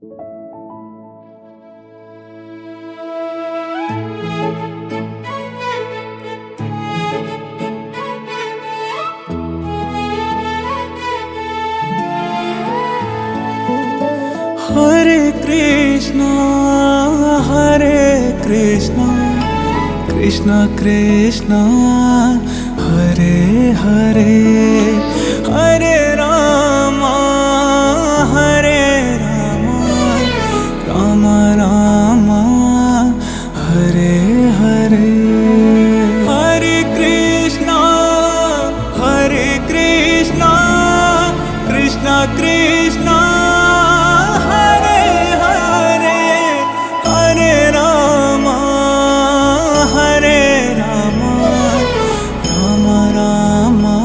Hare Krishna, Hare Krishna, Krishna Krishna, Hare Hare, Hare Rama, Hare Rama, Rama Rama, Hare Hare. Hare Krishna, Hare Krishna, Krishna Krishna, Hare Hare, Hare Rama, Hare Rama, Rama Rama,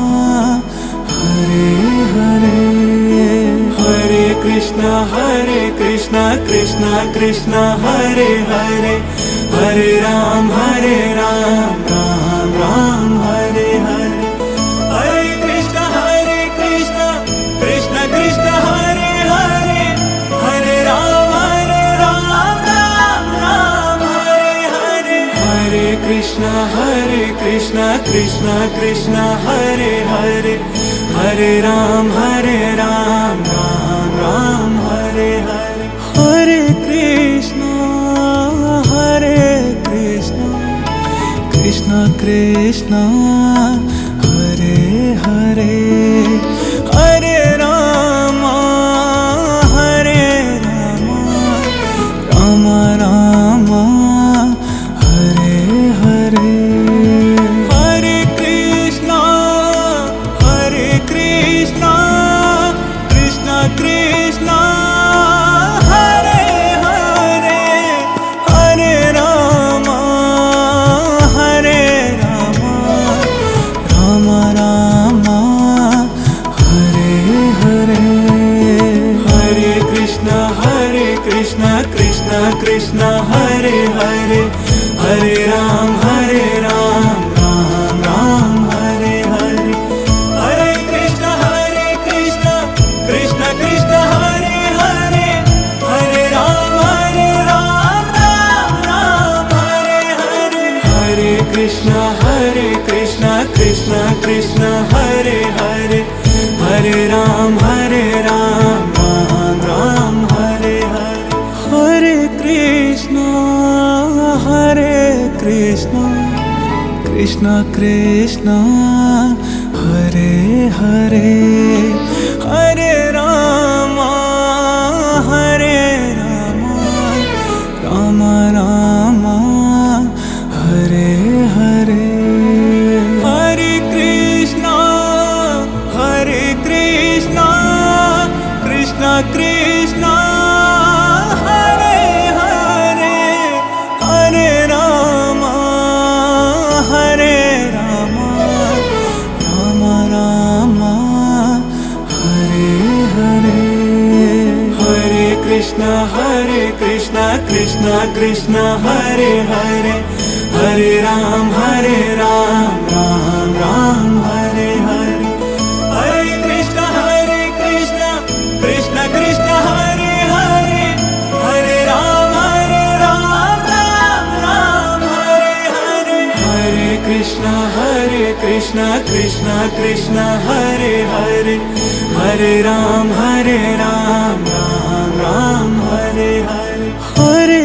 Hare Hare. Hare Krishna, Krishna Krishna, Hare Hare, Hare Ram, Ram Ram, Hare Hare. Hare Krishna, Krishna Krishna, Hare Hare, Hare Ram, Ram Ram, Hare Hare. Hare Krishna, Krishna Krishna, Hare Hare, Hare Ram, Ram Ram, Hare Hare. Hare Krishna, Krishna Krishna, Hare Hare, Hare Rama, Rama Rama, Hare Hare. Hare Krishna, Krishna Krishna, Hare Hare, Hare Rama, Rama Rama, Hare Hare. Hare Krishna, Krishna Krishna, Hare Hare, Hare Ram, Ram Ram, Hare Hare. Hare Krishna, Krishna Krishna, Hare Hare, Hare Ram, Ram Ram, Hare Hare. Hare Krishna, Krishna Krishna, Hare Hare, Hare Ram, Ram Ram, Hare Hare. Hare Krishna, Krishna Krishna, Hare Hare, Hare Rama, Rama Rama, Hare Hare. Hare Krishna, Krishna Krishna, Hare Hare, Hare Rama, Rama Rama, Hare Hare. Hare Krishna, Krishna Hare Hare, Hare Ram, Ram Ram, Hare Hare. Hare Krishna, Krishna Krishna, Hare Hare, Hare Ram, Ram Ram, Hare Hare. Hare Krishna, Krishna Hare Hare, Hare Ram, Ram Ram, Hare Hare. Hare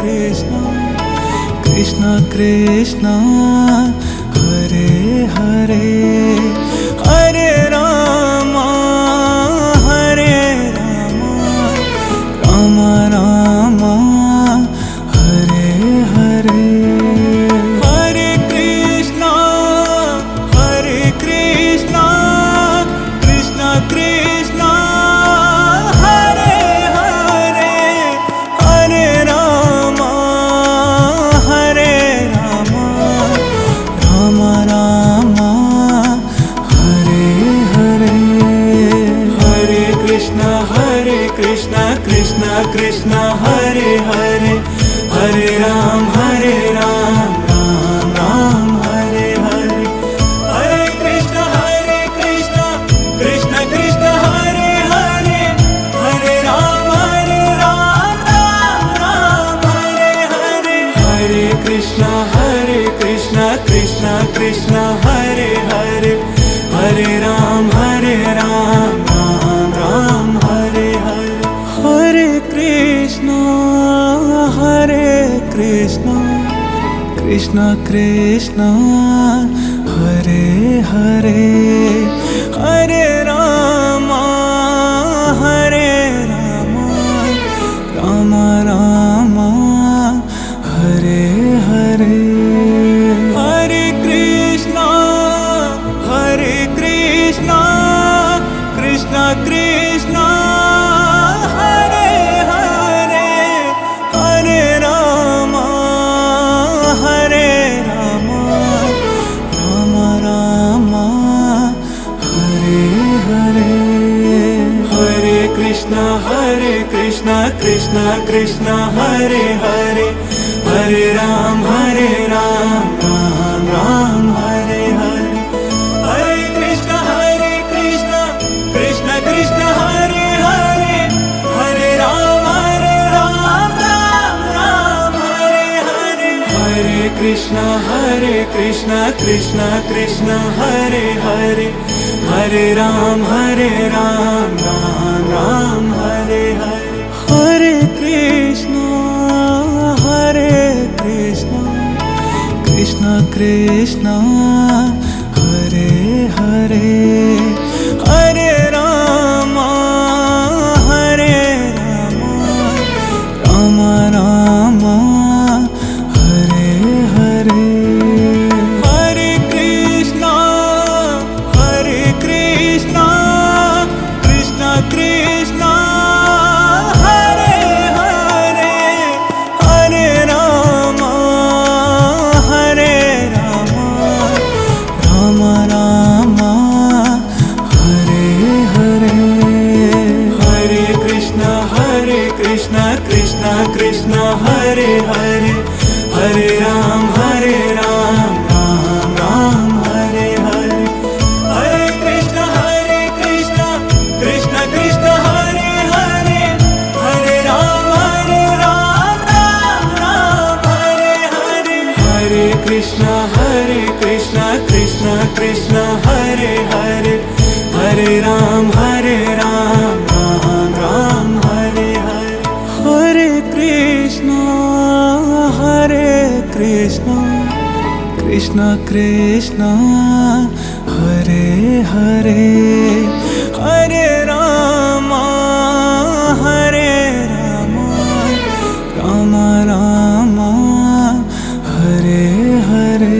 Krishna, Krishna Krishna, Hare Hare, Hare Rama, Rama Rama, Hare Hare. Hare Krishna, Krishna Krishna, Hare Hare, Hare Rama, Rama Rama, Hare Hare. Hare Krishna, Krishna Hare Hare, Hare Ram, Ram Ram, Hare Hare. Hare Krishna, Krishna Krishna, Hare Hare, Krishna Krishna Hare Hare Hare Ram Ram Ram Hare Hare Hare Krishna Krishna Krishna Hare Hare Hare Ram Ram Ram Hare Hare Hare Krishna Krishna Krishna Hare Hare Hare Ram Ram Ram Hare Hare Hare Krishna Krishna Krishna Hare Hare Hare Ram Ram Ram Hare Hare Hare Krishna Krishna Krishna Hare Hare Hare Ram Ram Ram Hare Hare Hare Krishna Krishna Krishna Hare Hare Hare Ram Ram Ram Hare Hare Hare Krishna Krishna Krishna Hare Hare Hare Ram Ram Ram Hare Hare Hare Krishna Krishna Krishna Hare Hare Hare Ram Ram Ram Hare Hare Hare Krishna Krishna Krishna Hare Hare Hare Ram Ram Hare Hare Hare Krishna Krishna Krishna Hare Hare Hare Ram Ram Hare Hare Hare Krishna Krishna Krishna Hare Hare Hare Ram Ram Ram Hare Hare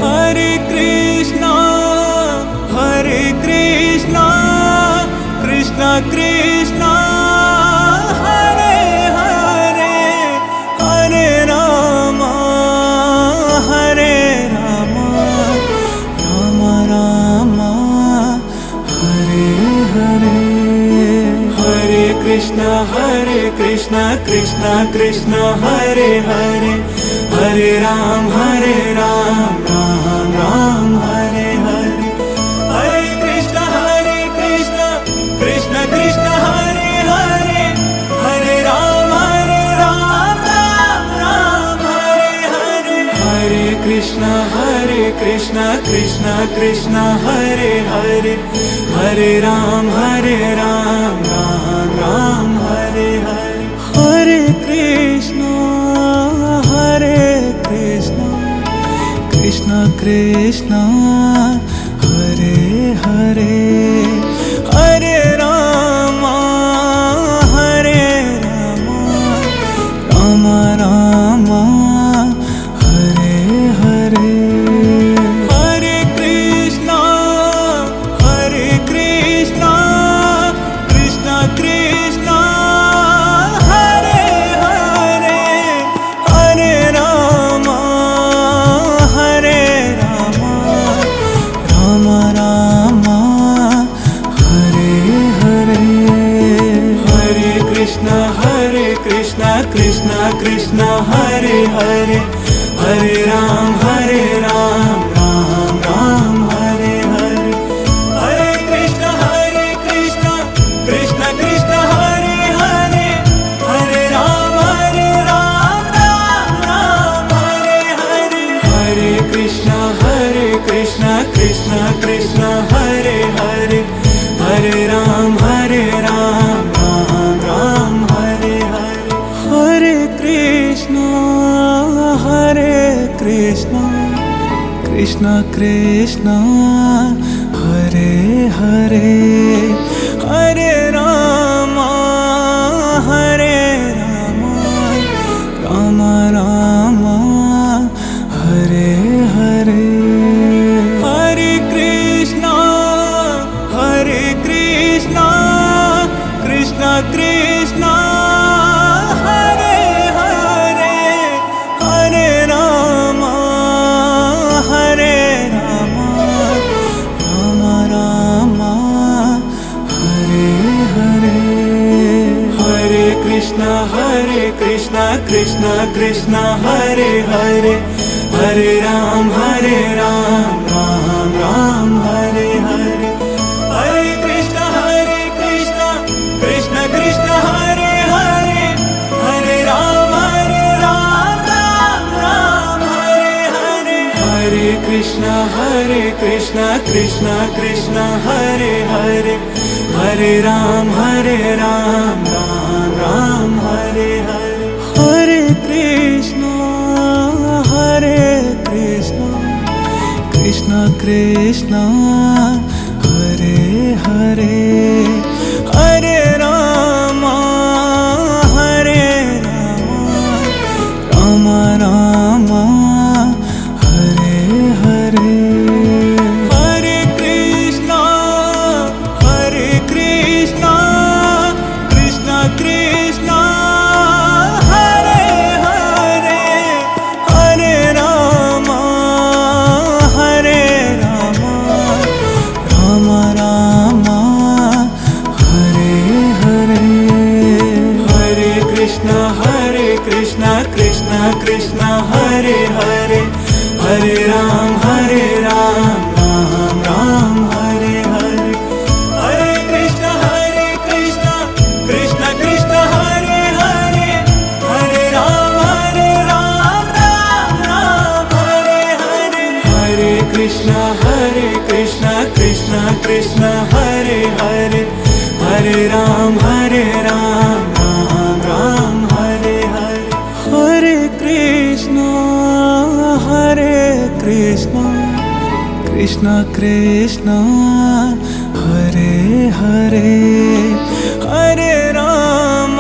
Hare Krishna Krishna Krishna Hare Hare Hare Ram Ram Ram Hare Hare Hare Krishna Krishna Krishna Hare Hare Hare Ram Ram Hare Hare Hare Krishna Krishna Krishna Hare Hare Hare Ram Ram Hare Hare Hare Krishna Krishna Krishna Hare Hare Hare Ram Ram Hare Hare Hare Krishna Krishna Krishna Hare Hare Hare Ram Ram Ram Hare Hare Hare Krishna Krishna Krishna Hare Hare Hare Ram Ram Ram Hare Hare Hare Krishna Krishna Krishna Hare Hare Hare Ram Ram Hare Hare Hare Krishna Krishna Krishna Hare Hare Hare Ram Ram Hare Hare Hare Krishna Krishna Krishna Hare Hare Hare Ram Ram Hare Hare Hare Krishna Krishna Hare Hare Hare Ram Ram Ram Hare Hare Hare Krishna Krishna Krishna Hare Hare Hare Ram Ram Ram Hare Hare Hare Krishna Krishna Krishna Hare Hare Hare Ram Ram Ram Hare Hare Hare Krishna Krishna Krishna Hare Hare Hare Ram Ram Ram Hare Hare Hare Krishna Krishna Krishna Hare Hare Hare Ram Ram Ram Hare Hare Hare Krishna Krishna Krishna Hare Hare Hare Ram Ram Ram Hare Hare Hare Krishna Krishna Krishna Hare Hare Hare Ram Ram Ram Hare Hare Hare Krishna Krishna Krishna Hare Hare Hare Ram Ram Ram Hare Hare Hare Krishna Krishna Krishna Hare Hare Hare Ram Ram Hare Hare Hare Krishna Krishna Krishna Hare Hare Hare Ram Ram Hare Hare Hare Krishna Krishna Krishna Hare Hare Hare Ram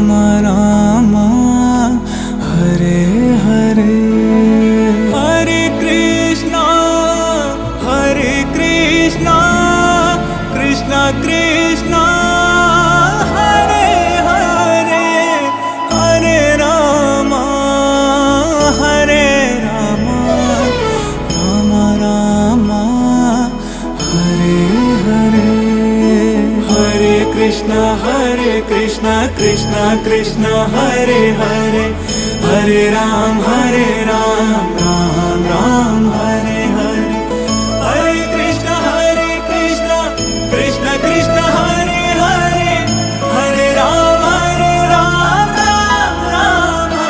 Ram Ram Hare Hare Hare Krishna Krishna Krishna Hare Hare Hare Ram Ram Ram Hare Hare Hare Krishna Krishna Krishna Hare Hare Hare Ram Ram Hare Hare Hare Krishna Krishna Krishna Hare Hare Hare Ram Ram Hare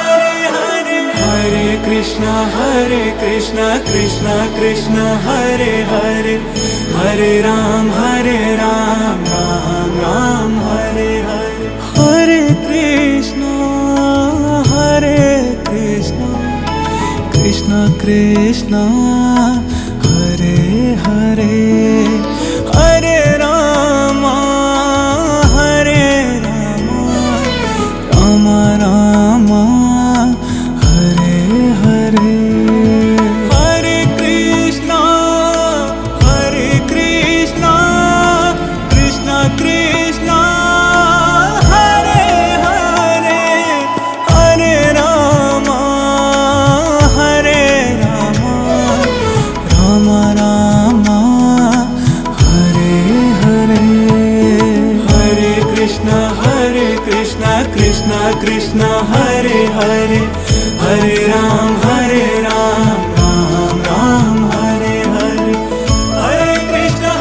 Hare Hare Krishna Krishna Krishna Hare Hare Hare Ram Ram Hare Hare Hare Krishna Krishna Krishna Hare Hare Hare Ram Ram Ram Hare Hare Hare Krishna Krishna Krishna Hare Hare Hare Ram Ram Ram Hare Hare Hare Krishna Krishna Krishna Hare Hare Hare Ram Ram Hare Hare Hare Krishna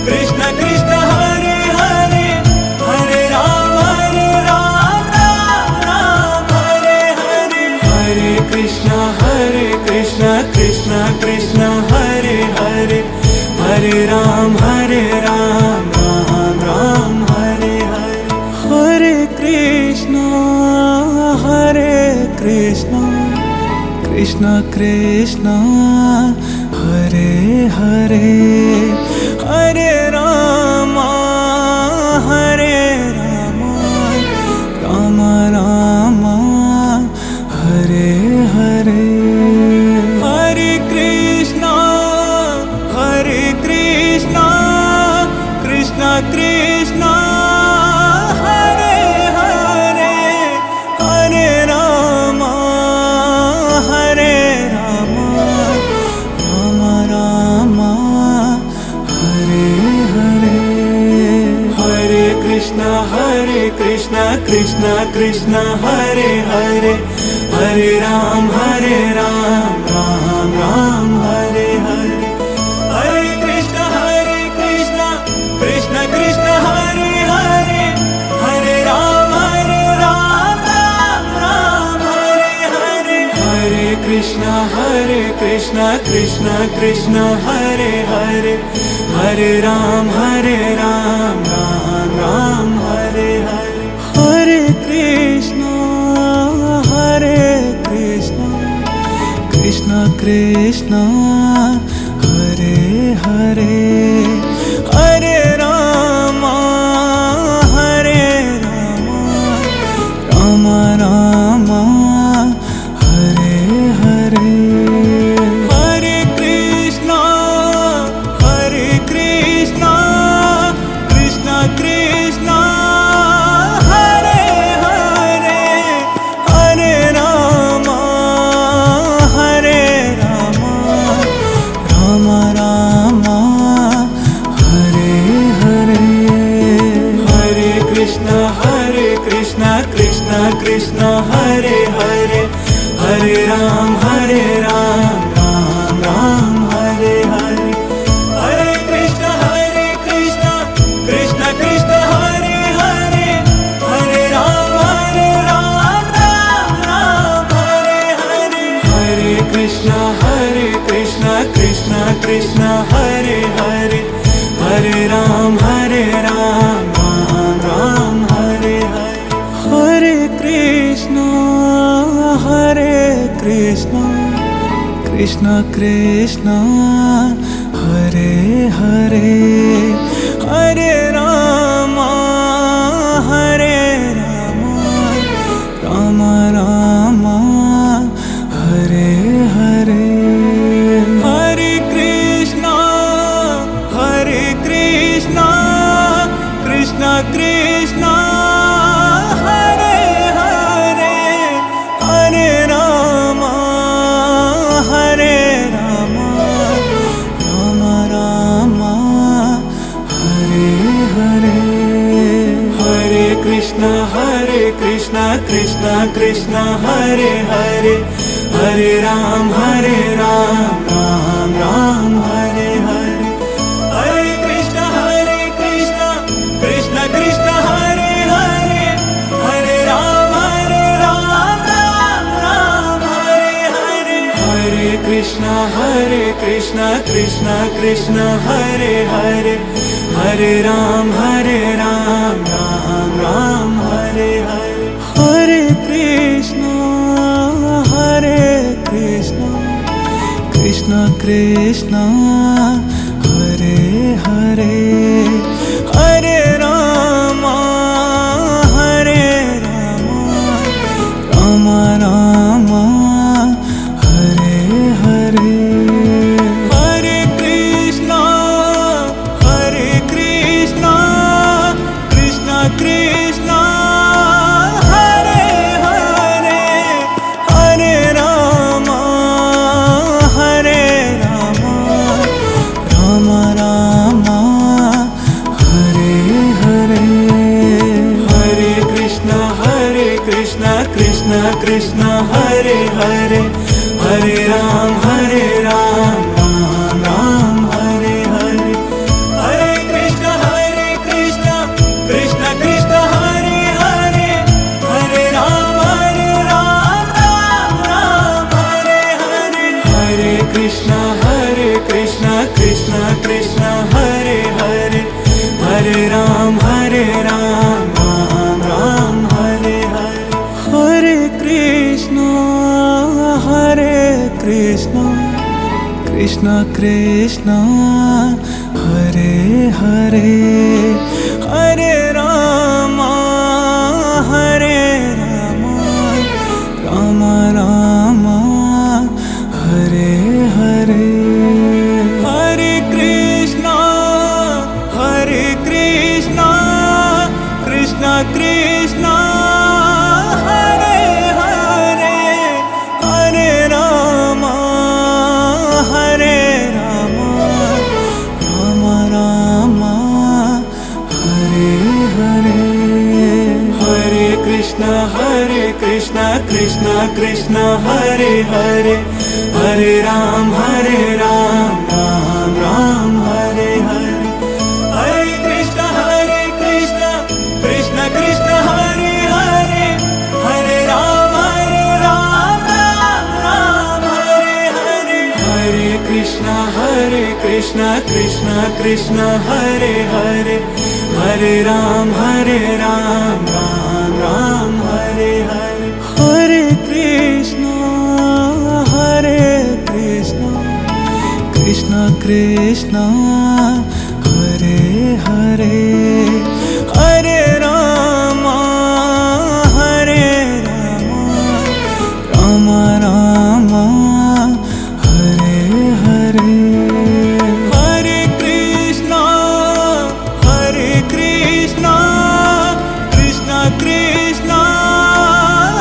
Krishna Krishna Hare Hare Hare Ram Ram Hare Hare Hare Krishna Krishna Krishna Hare Hare Hare Ram Ram Hare Hare Hare Krishna Krishna Hare Hare Hare Ram Ram Ram Hare Hare Hare Krishna Krishna Krishna Hare Hare Hare Ram Ram Ram Hare Hare Hare Krishna Krishna Krishna Hare Hare Hare Ram Ram Ram Hare Hare Hare Krishna Krishna Krishna Hare Hare Hare Ram Ram Ram Hare Hare Hare Krishna Krishna Krishna Hare Hare Hare Ram Ram Ram Hare Hare Hare Krishna Krishna Krishna Hare Hare Hare Ram Ram Ram Hare Hare Hare Krishna Krishna Krishna Hare Hare Hare Ram Ram Ram Hare Hare Hare Krishna Krishna Krishna Hare Hare Hare Ram Ram Hare Hare Hare Krishna Krishna Krishna Hare Hare Hare Ram Ram Hare Hare Hare Krishna Krishna Krishna Hare Hare Hare Ram Ram Hare Hare Hare Krishna Krishna Krishna Hare Hare Hare Ram Ram Ram Hare Hare Hare Krishna Krishna Krishna Hare Hare Hare Ram Ram Ram Hare Hare Hare Krishna Krishna Krishna Hare Hare Hare Ram Ram Hare Hare Hare Krishna Krishna Krishna Hare Hare Hare Ram Ram Hare Hare Hare Krishna Krishna Krishna Hare Hare Hare Ram Ram Hare Hare Hare Krishna Krishna Krishna Hare Hare Hare Ram Ram Ram Hare Hare Hare Krishna Krishna Krishna Hare Hare Hare Ram Ram Ram Hare Hare Hare Krishna Krishna Krishna Hare Hare Hare Ram Ram Hare Hare Hare Krishna Krishna Krishna Hare Hare Hare Ram Ram Hare Hare Hare Krishna Krishna Krishna Hare Hare Hare Ram Ram Hare Hare Hare Krishna Krishna Krishna Hare Hare Hare Rama Hare Rama Rama Rama Hare Hare Hare Krishna Krishna Krishna Hare Hare Hare Rama Hare Rama Rama Rama Hare Hare Hare Krishna Krishna Krishna Hare Hare Hare Ram Ram Ram Hare Hare Hare Krishna Krishna Krishna Hare Hare Hare Ram Ram Ram Hare Hare Hare Krishna Krishna Krishna Hare Hare Hare Ram Ram Ram Hare Hare Hare Krishna Krishna Krishna Hare Hare Hare Rama Rama Rama Hare Hare Hare Krishna Krishna Krishna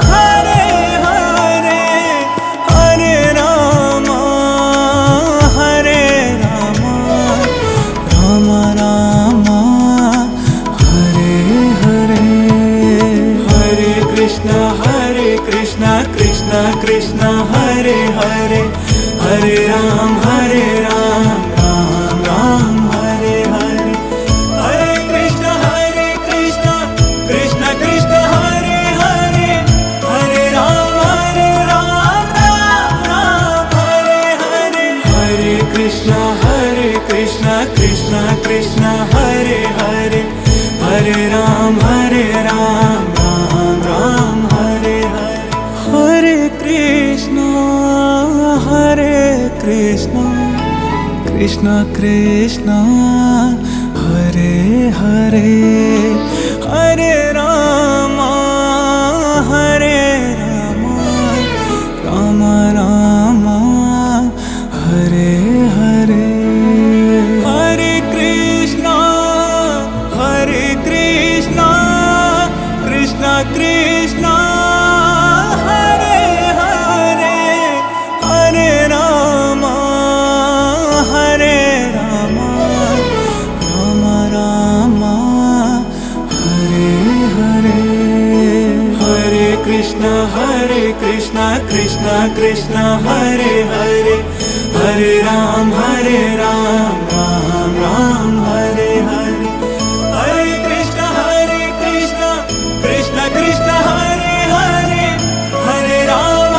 Hare Hare Hare Rama Rama Rama Hare Hare Hare Krishna Krishna Krishna Hare Hare Hare Ram Ram Ram Hare Hare Hare Krishna Krishna Krishna Hare Hare Hare Ram Ram Hare Hare Hare Krishna Krishna Krishna Hare Hare Hare Ram Ram Ram Hare Hare Hare Krishna Krishna Krishna Hare Hare Hare Rama Rama Rama Hare Hare Hare Krishna Krishna Krishna Hare Hare Hare Rama Rama Rama Hare Hare Hare Krishna Krishna Krishna Hare Hare Hare Ram Ram Hare Hare Hare Krishna Krishna Krishna Hare Hare Hare Ram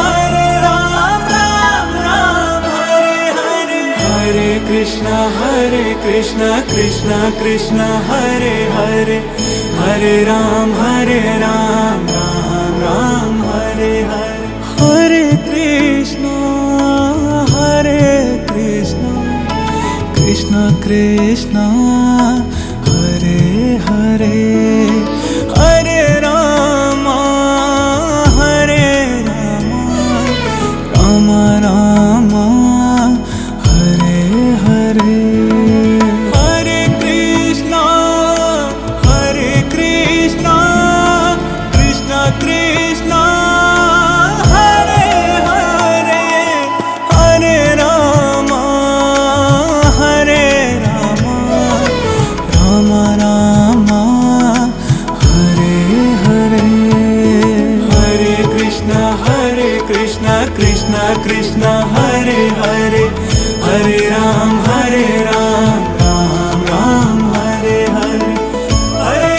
Ram Hare Hare Hare Krishna Krishna Krishna Hare Hare Hare Ram Ram Hare Hare Hare Krishna Krishna Krishna Hare Hare Hare Rama Rama Rama Hare Hare Hare Krishna Krishna Krishna Hare Hare Hare Rama Rama Rama Hare Hare Hare Krishna Krishna Krishna Hare Hare Hare Ram Ram Hare Hare Hare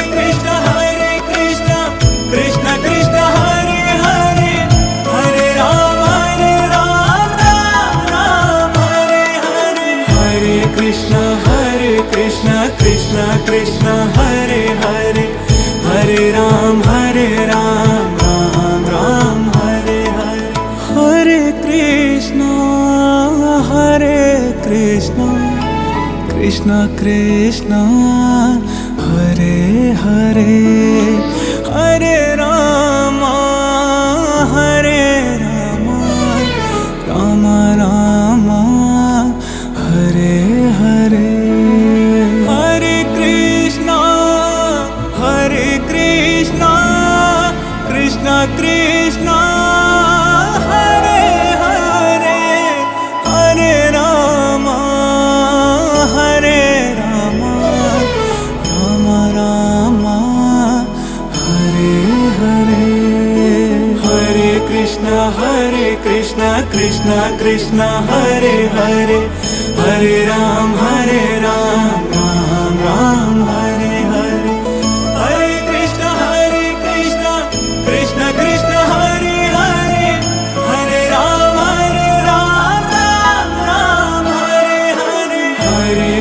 Krishna Krishna Krishna Hare Hare Hare Ram Ram Hare Hare Hare Krishna Krishna Krishna Hare Hare Hare Ram Ram Hare Hare Hare Krishna Krishna Krishna Krishna Hare Hare Hare Rama Hare Rama Rama Rama Hare Hare Hare Krishna Krishna Krishna Hare Hare Hare Rama Hare Rama Rama Rama Hare Hare Hare Krishna Krishna Krishna Hare Hare Hare Ram Ram Ram Hare Hare Hare Krishna Krishna Krishna Hare Hare Hare Ram Ram Ram Hare Hare Hare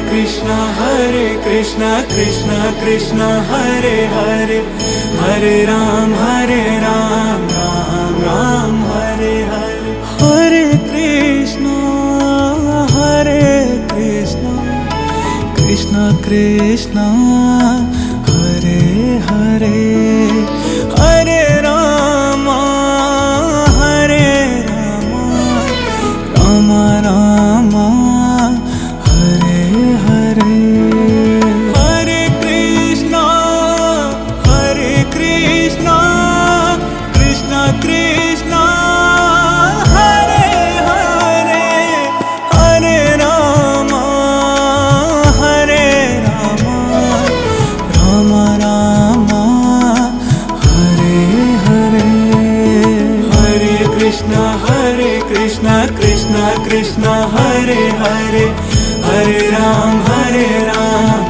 Krishna Krishna Krishna Hare Hare Hare Ram Ram Ram Hare Hare Hare Krishna Krishna Krishna Hare Hare Hare Rama Rama Rama Hare Hare Hare Krishna Krishna Krishna Hare Hare Hare Rama Rama Rama Hare Hare Hare Krishna Krishna Krishna Hare Hare Hare Ram Ram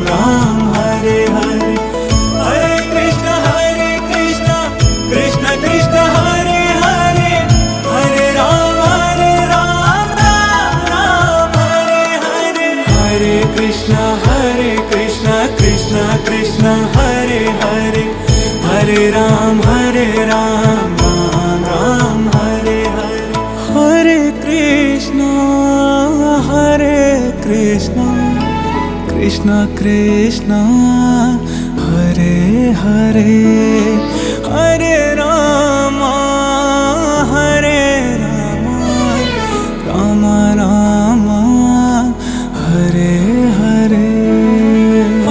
Ram Hare Hare Hare Krishna Krishna Krishna Hare Hare Hare Ram Ram Hare Hare Hare Krishna Krishna Krishna Hare Hare Hare Ram Ram Hare Hare Hare Krishna Krishna Krishna Hare Hare Hare Rama Rama Rama Hare Hare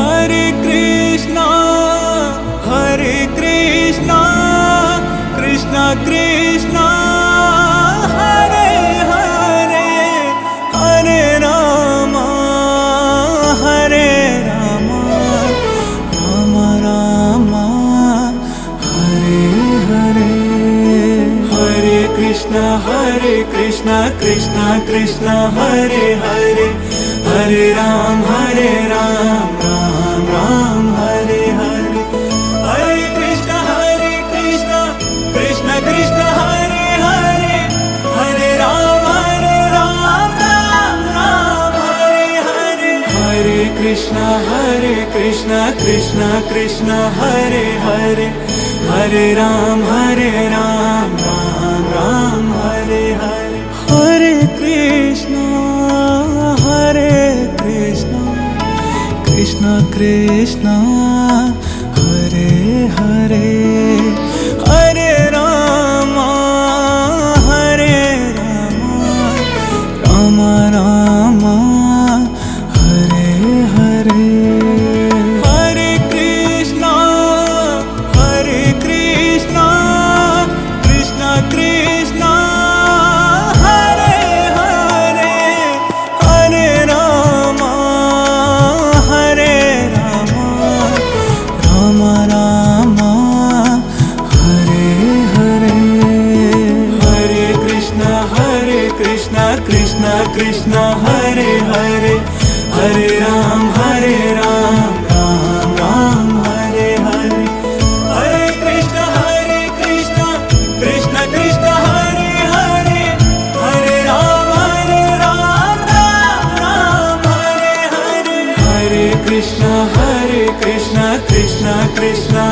Hare Krishna Krishna Krishna Hare Hare Hare Rama Rama Rama Hare Hare Hare Krishna Krishna Krishna Hare Hare Hare Ram Ram Hare Hare Hare Krishna Krishna Krishna Hare Hare Hare Ram Ram Hare Hare Hare Krishna Krishna Krishna Hare Hare Hare Ram Ram Hare Hare Hare Krishna Krishna Krishna Hare Hare Hare Rama Rama Rama Hare Hare Hare Krishna Krishna Krishna Hare Hare Hare Rama Rama Rama Hare Hare Hare Krishna Krishna Hare Hare Hare Ram Ram Hare Hare Hare Krishna Krishna Krishna Hare Hare Hare Ram Ram Hare Hare Hare Krishna Krishna Krishna